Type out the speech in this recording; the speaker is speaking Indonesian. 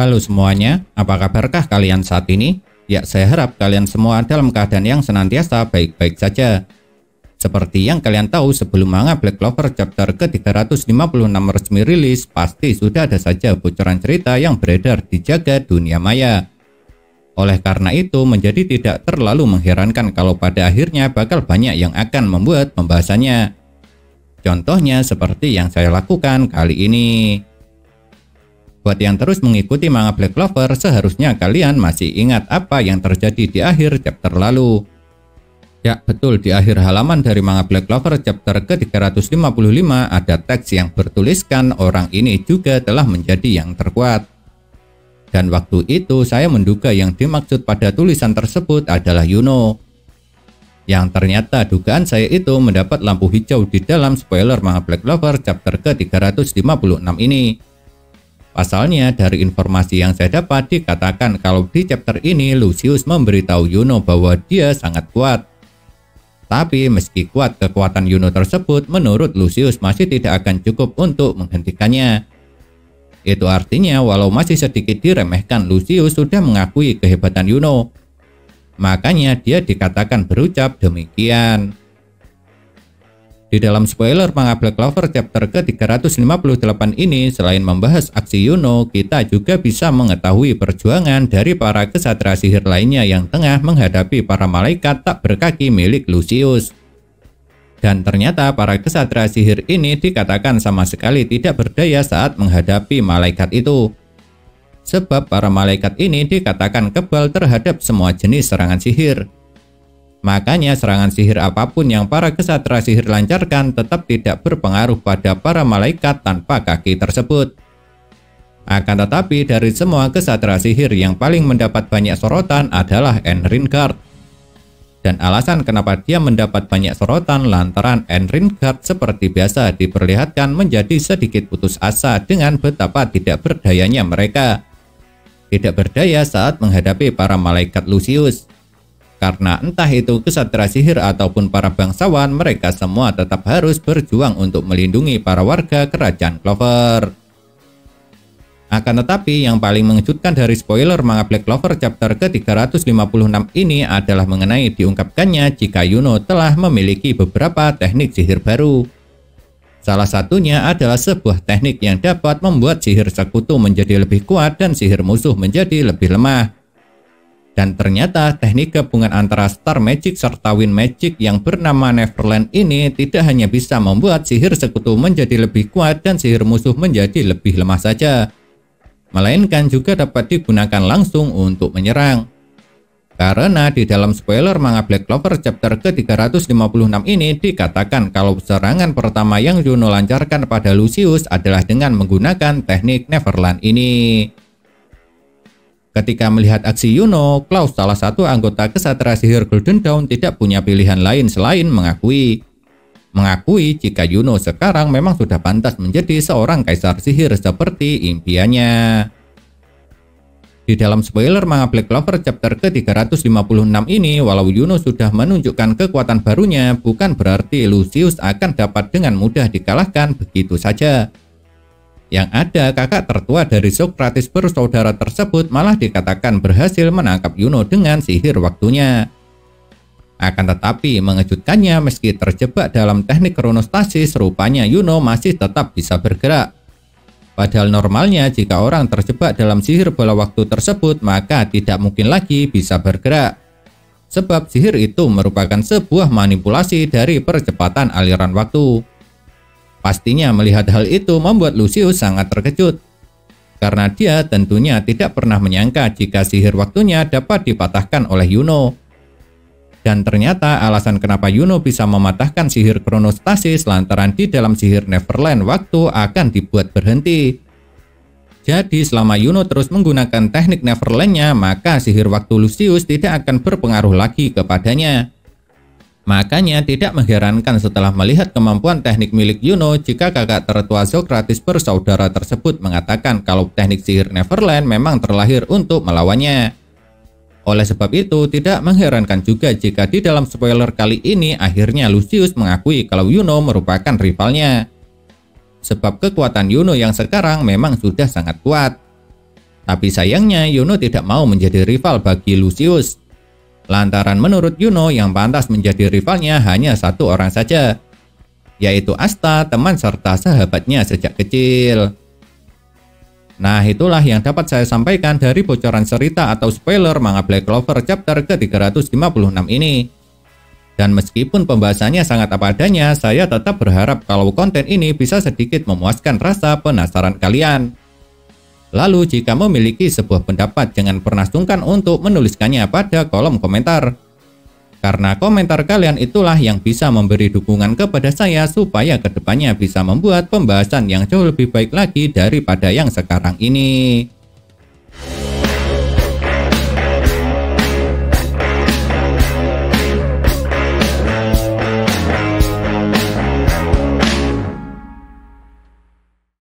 Halo semuanya, apa kabarkah kalian saat ini? Ya, saya harap kalian semua dalam keadaan yang senantiasa baik-baik saja. Seperti yang kalian tahu, sebelum manga Black Clover chapter ke-356 resmi rilis, pasti sudah ada saja bocoran cerita yang beredar di jagat dunia maya. Oleh karena itu, menjadi tidak terlalu mengherankan kalau pada akhirnya bakal banyak yang akan membuat pembahasannya. Contohnya seperti yang saya lakukan kali ini. Buat yang terus mengikuti manga Black Clover, seharusnya kalian masih ingat apa yang terjadi di akhir chapter lalu. Ya, betul, di akhir halaman dari manga Black Clover chapter ke-355 ada teks yang bertuliskan orang ini juga telah menjadi yang terkuat. Dan waktu itu saya menduga yang dimaksud pada tulisan tersebut adalah Yuno. Yang ternyata dugaan saya itu mendapat lampu hijau di dalam spoiler manga Black Clover chapter ke-356 ini. Pasalnya dari informasi yang saya dapat dikatakan kalau di chapter ini Lucius memberitahu Yuno bahwa dia sangat kuat. Tapi meski kuat, kekuatan Yuno tersebut menurut Lucius masih tidak akan cukup untuk menghentikannya. Itu artinya walau masih sedikit diremehkan, Lucius sudah mengakui kehebatan Yuno. Makanya dia dikatakan berucap demikian. Di dalam spoiler manga Black Clover chapter ke-358 ini, selain membahas aksi Yuno, kita juga bisa mengetahui perjuangan dari para kesatria sihir lainnya yang tengah menghadapi para malaikat tak berkaki milik Lucius. Dan ternyata para kesatria sihir ini dikatakan sama sekali tidak berdaya saat menghadapi malaikat itu. Sebab para malaikat ini dikatakan kebal terhadap semua jenis serangan sihir. Makanya serangan sihir apapun yang para kesatria sihir lancarkan tetap tidak berpengaruh pada para malaikat tanpa kaki tersebut. Akan tetapi dari semua kesatria sihir yang paling mendapat banyak sorotan adalah Enringard. Dan alasan kenapa dia mendapat banyak sorotan lantaran Enringard seperti biasa diperlihatkan menjadi sedikit putus asa dengan betapa tidak berdayanya mereka. Tidak berdaya saat menghadapi para malaikat Lucius. Karena entah itu kesatria sihir ataupun para bangsawan, mereka semua tetap harus berjuang untuk melindungi para warga kerajaan Clover. Akan tetapi yang paling mengejutkan dari spoiler manga Black Clover chapter ke-356 ini adalah mengenai diungkapkannya jika Yuno telah memiliki beberapa teknik sihir baru. Salah satunya adalah sebuah teknik yang dapat membuat sihir sekutu menjadi lebih kuat dan sihir musuh menjadi lebih lemah. Dan ternyata teknik gabungan antara Star Magic serta Wind Magic yang bernama Neverland ini tidak hanya bisa membuat sihir sekutu menjadi lebih kuat dan sihir musuh menjadi lebih lemah saja, melainkan juga dapat digunakan langsung untuk menyerang. Karena di dalam spoiler manga Black Clover chapter ke-356 ini dikatakan kalau serangan pertama yang Yuno lancarkan pada Lucius adalah dengan menggunakan teknik Neverland ini. Ketika melihat aksi Yuno, Klaus, salah satu anggota kesatria sihir Golden Dawn, tidak punya pilihan lain selain mengakui jika Yuno sekarang memang sudah pantas menjadi seorang kaisar sihir seperti impiannya. Di dalam spoiler manga Black Clover chapter ke-356 ini, walau Yuno sudah menunjukkan kekuatan barunya, bukan berarti Lucius akan dapat dengan mudah dikalahkan begitu saja. Yang ada, kakak tertua dari Socrates bersaudara tersebut malah dikatakan berhasil menangkap Yuno dengan sihir waktunya. Akan tetapi mengejutkannya, meski terjebak dalam teknik kronostasis, rupanya Yuno masih tetap bisa bergerak. Padahal normalnya jika orang terjebak dalam sihir bola waktu tersebut, maka tidak mungkin lagi bisa bergerak. Sebab sihir itu merupakan sebuah manipulasi dari percepatan aliran waktu. Pastinya melihat hal itu membuat Lucius sangat terkejut. Karena dia tentunya tidak pernah menyangka jika sihir waktunya dapat dipatahkan oleh Yuno. Dan ternyata alasan kenapa Yuno bisa mematahkan sihir kronostasis lantaran di dalam sihir Neverland waktu akan dibuat berhenti. Jadi selama Yuno terus menggunakan teknik Neverlandnya, maka sihir waktu Lucius tidak akan berpengaruh lagi kepadanya. Makanya tidak mengherankan setelah melihat kemampuan teknik milik Yuno jika kakak tertua Socrates bersaudara tersebut mengatakan kalau teknik sihir Neverland memang terlahir untuk melawannya. Oleh sebab itu tidak mengherankan juga jika di dalam spoiler kali ini akhirnya Lucius mengakui kalau Yuno merupakan rivalnya. Sebab kekuatan Yuno yang sekarang memang sudah sangat kuat. Tapi sayangnya Yuno tidak mau menjadi rival bagi Lucius. Lantaran menurut Yuno yang pantas menjadi rivalnya hanya satu orang saja, yaitu Asta, teman serta sahabatnya sejak kecil. Nah, itulah yang dapat saya sampaikan dari bocoran cerita atau spoiler manga Black Clover chapter ke-356 ini. Dan meskipun pembahasannya sangat apa adanya, saya tetap berharap kalau konten ini bisa sedikit memuaskan rasa penasaran kalian. Lalu jika memiliki sebuah pendapat, jangan pernah sungkan untuk menuliskannya pada kolom komentar. Karena komentar kalian itulah yang bisa memberi dukungan kepada saya supaya kedepannya bisa membuat pembahasan yang jauh lebih baik lagi daripada yang sekarang ini.